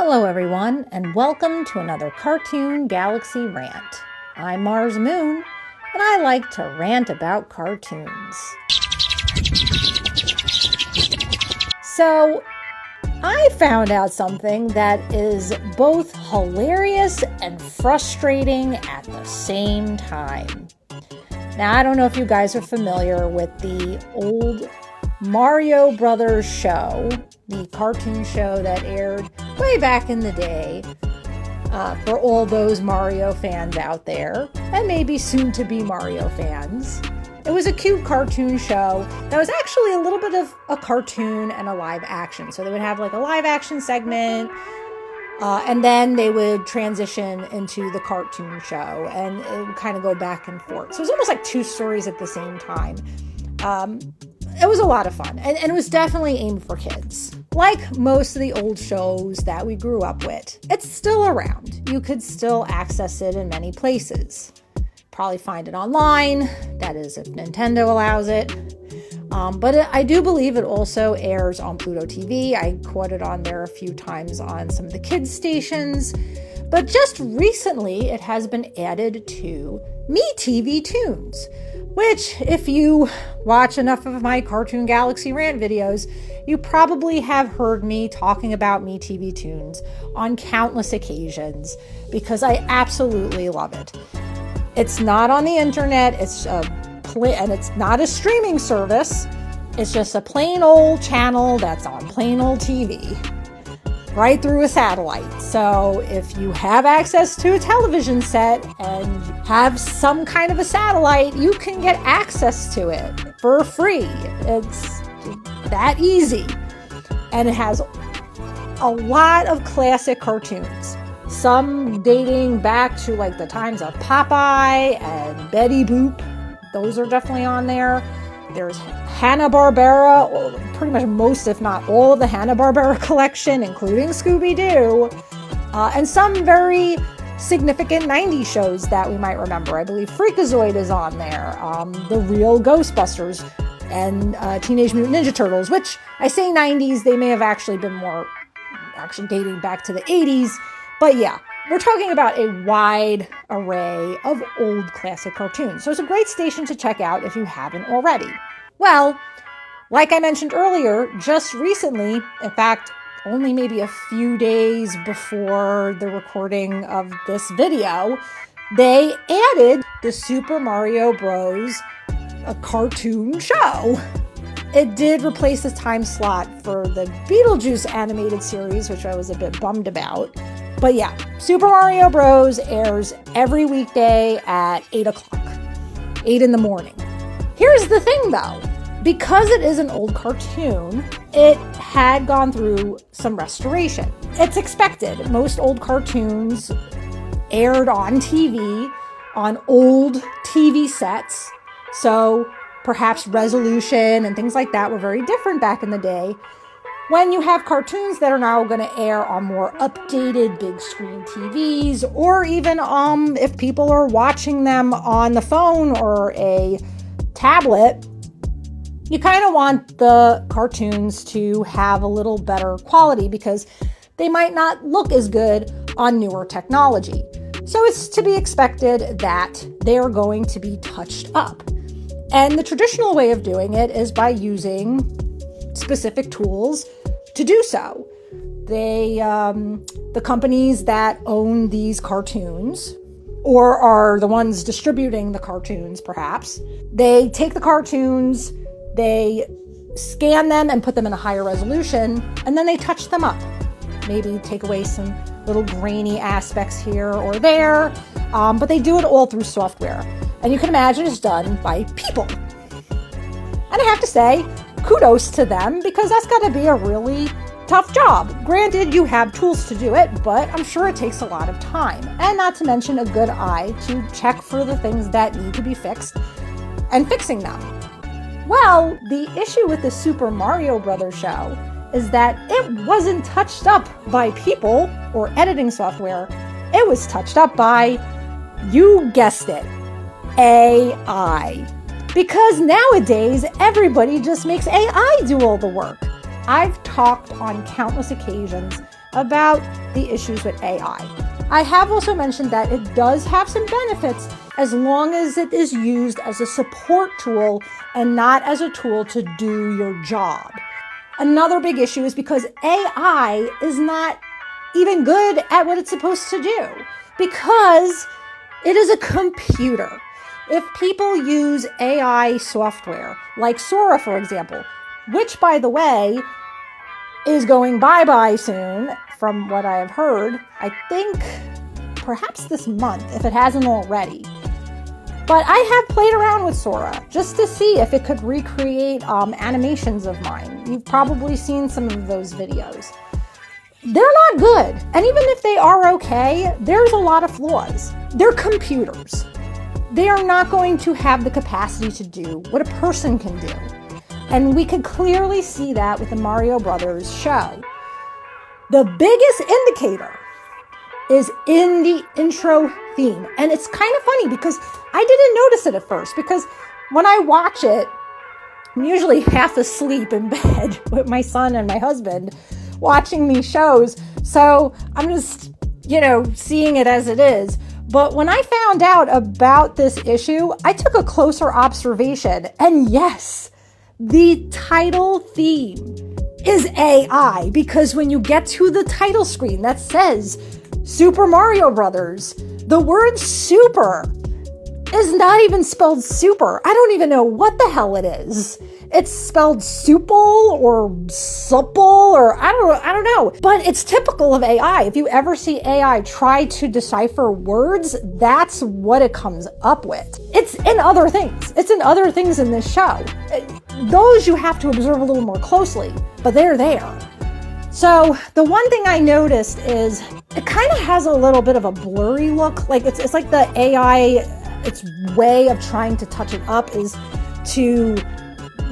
Hello everyone, and welcome to another Cartoon Galaxy Rant. I'm Mars Moon, and I like to rant about cartoons. So, I found out something that is both hilarious and frustrating at the same time. Now, I don't know if you guys are familiar with the old Mario Brothers show, the cartoon show that aired way back in the day, for all those Mario fans out there, and maybe soon to be Mario fans. It was a cute cartoon show that was actually a little bit of a cartoon and a live action. So they would have like a live action segment, and then they would transition into the cartoon show, and it would kind of go back and forth. So it was almost like two stories at the same time. It was a lot of fun, and it was definitely aimed for kids. Like most of the old shows that we grew up with, it's still around. You could still access it in many places. Probably find it online, that is if Nintendo allows it. But I do believe it also airs on Pluto TV. I caught it on there a few times on some of the kids' stations. But just recently, it has been added to MeTV Toons, which, if you watch enough of my Cartoon Galaxy Rant videos, you probably have heard me talking about MeTV Toons on countless occasions because I absolutely love it. It's not on the internet, and it's not a streaming service. It's just a plain old channel that's on plain old TV, right through a satellite. So if you have access to a television set and have some kind of a satellite, you can get access to it for free. It's that easy. And it has a lot of classic cartoons. Some dating back to like the times of Popeye and Betty Boop. Those are definitely on there. There's Hanna-Barbera, pretty much most, if not all, of the Hanna-Barbera collection, including Scooby-Doo. And some very significant 90s shows that we might remember. I believe Freakazoid is on there. The Real Ghostbusters and Teenage Mutant Ninja Turtles, which I say 90s, they may have actually been more actually dating back to the 80s. But yeah, we're talking about a wide array of old classic cartoons. So it's a great station to check out if you haven't already. Well, like I mentioned earlier, just recently, in fact, only maybe a few days before the recording of this video, they added the Super Mario Bros. A cartoon show. It did replace the time slot for the Beetlejuice animated series, which I was a bit bummed about. But yeah, Super Mario Bros. Airs every weekday at 8 o'clock, 8 in the morning. Here's the thing though, because it is an old cartoon, it had gone through some restoration. It's expected. Most old cartoons aired on TV, on old TV sets, so perhaps resolution and things like that were very different back in the day. When you have cartoons that are now going to air on more updated big screen TVs, or even if people are watching them on the phone or a tablet, you kind of want the cartoons to have a little better quality because they might not look as good on newer technology. So it's to be expected that they're going to be touched up. And the traditional way of doing it is by using specific tools to do so. The companies that own these cartoons, or are the ones distributing the cartoons perhaps, they take the cartoons, they scan them and put them in a higher resolution, and then they touch them up. Maybe take away some little grainy aspects here or there, but they do it all through software. And you can imagine it's done by people. And I have to say, kudos to them, because that's got to be a really tough job. Granted, you have tools to do it, but I'm sure it takes a lot of time. And not to mention a good eye to check for the things that need to be fixed and fixing them. Well, the issue with the Super Mario Brothers show is that it wasn't touched up by people or editing software. It was touched up by, you guessed it, AI. Because nowadays, everybody just makes AI do all the work. I've talked on countless occasions about the issues with AI. I have also mentioned that it does have some benefits as long as it is used as a support tool and not as a tool to do your job. Another big issue is because AI is not even good at what it's supposed to do because it is a computer. If people use AI software, like Sora, for example, which, by the way, is going bye-bye soon, from what I have heard, I think perhaps this month, if it hasn't already. But I have played around with Sora just to see if it could recreate animations of mine. You've probably seen some of those videos. They're not good. And even if they are okay, there's a lot of flaws. They're computers. They are not going to have the capacity to do what a person can do. And we could clearly see that with the Mario Brothers show. The biggest indicator is in the intro theme. And it's kind of funny because I didn't notice it at first, because when I watch it, I'm usually half asleep in bed with my son and my husband watching these shows. So I'm just, seeing it as it is. But when I found out about this issue, I took a closer observation. And yes, the title theme is AI, because when you get to the title screen that says Super Mario Brothers, the word super is not even spelled super. I don't even know what the hell it is. It's spelled supple or supple or I don't know. But it's typical of AI. If you ever see AI try to decipher words, that's what it comes up with. It's in other things. It's in other things in this show. Those you have to observe a little more closely, but they're there. So the one thing I noticed is it kind of has a little bit of a blurry look. Like it's like the AI, its way of trying to touch it up is to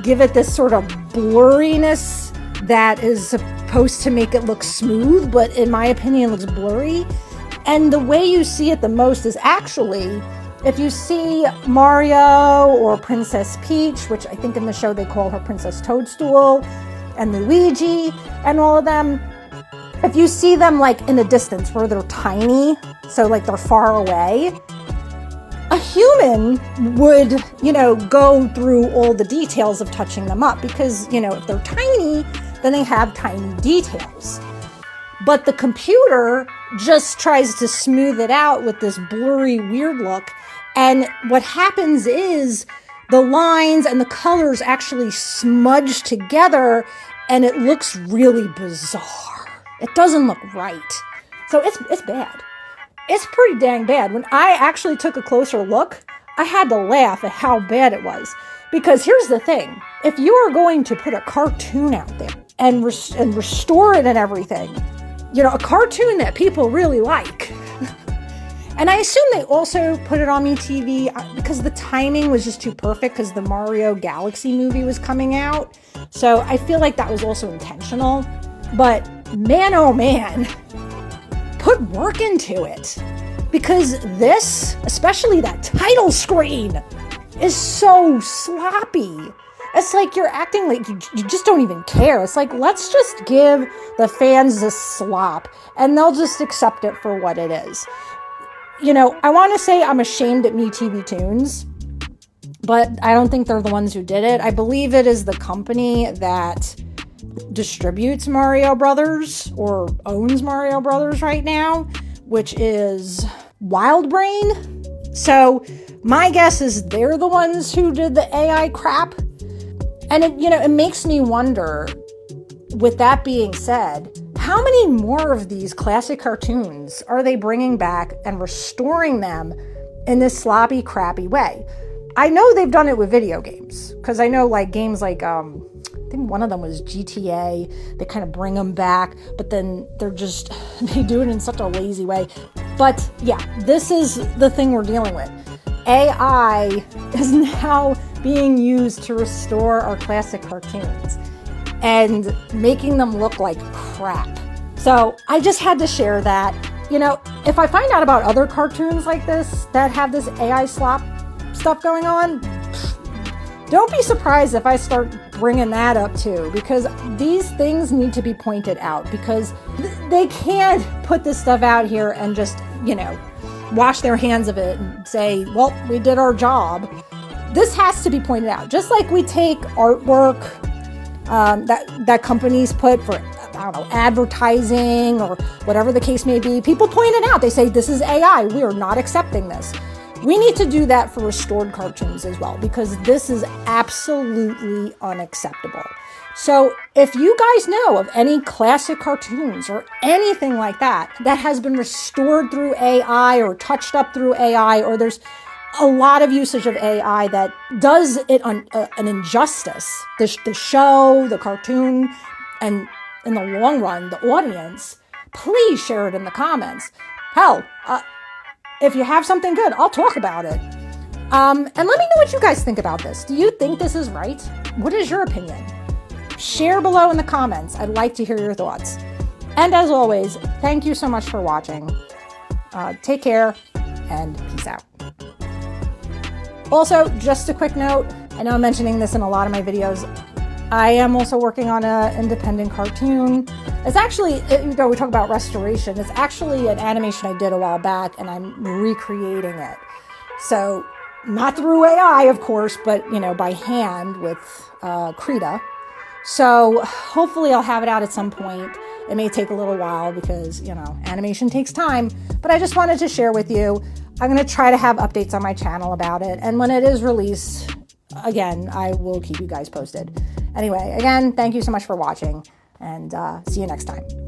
give it this sort of blurriness that is supposed to make it look smooth, but in my opinion looks blurry. And the way you see it the most is actually, if you see Mario or Princess Peach, which I think in the show they call her Princess Toadstool, and Luigi and all of them, if you see them like in the distance where they're tiny, so like they're far away, a human would, go through all the details of touching them up because, if they're tiny, then they have tiny details. But the computer just tries to smooth it out with this blurry, weird look. And what happens is the lines and the colors actually smudge together and it looks really bizarre. It doesn't look right. So it's bad. It's pretty dang bad. When I actually took a closer look, I had to laugh at how bad it was. Because here's the thing. If you are going to put a cartoon out there and restore it and everything, a cartoon that people really like. And I assume they also put it on MeTV because the timing was just too perfect because the Mario Galaxy movie was coming out. So I feel like that was also intentional. But man, oh man, put work into it. Because this, especially that title screen, is so sloppy. It's like you're acting like you just don't even care. It's like, let's just give the fans this slop and they'll just accept it for what it is. I want to say I'm ashamed at MeTV Toons, but I don't think they're the ones who did it. I believe it is the company that distributes Mario Brothers or owns Mario Brothers right now, which is WildBrain. So my guess is they're the ones who did the AI crap. And it makes me wonder, with that being said, how many more of these classic cartoons are they bringing back and restoring them in this sloppy, crappy way? I know they've done it with video games, because I know games like, I think one of them was GTA. They kind of bring them back, but then they do it in such a lazy way. But yeah, this is the thing we're dealing with. AI is now being used to restore our classic cartoons and making them look like crap. So I just had to share that. If I find out about other cartoons like this that have this AI slop stuff going on, don't be surprised if I start bringing that up too, because these things need to be pointed out, because they can't put this stuff out here and just, wash their hands of it and say, well, we did our job. This has to be pointed out. Just like we take artwork that companies put for, advertising or whatever the case may be. People point it out. They say, this is AI. We are not accepting this. We need to do that for restored cartoons as well, because this is absolutely unacceptable. So if you guys know of any classic cartoons or anything like that has been restored through AI or touched up through AI, or there's a lot of usage of AI that does it an injustice, the show, the cartoon, and in the long run, the audience, please share it in the comments. Hell, if you have something good, I'll talk about it. And let me know what you guys think about this. Do you think this is right? What is your opinion? Share below in the comments. I'd like to hear your thoughts. And as always, thank you so much for watching. Take care and peace out. Also, just a quick note, I know I'm mentioning this in a lot of my videos. I am also working on an independent cartoon. It's actually, we talk about restoration, it's actually an animation I did a while back, and I'm recreating it. So, not through AI, of course, but, by hand with Krita. So, hopefully I'll have it out at some point. It may take a little while because, animation takes time, but I just wanted to share with you. I'm going to try to have updates on my channel about it, and when it is released, again, I will keep you guys posted. Anyway, again, thank you so much for watching, and see you next time.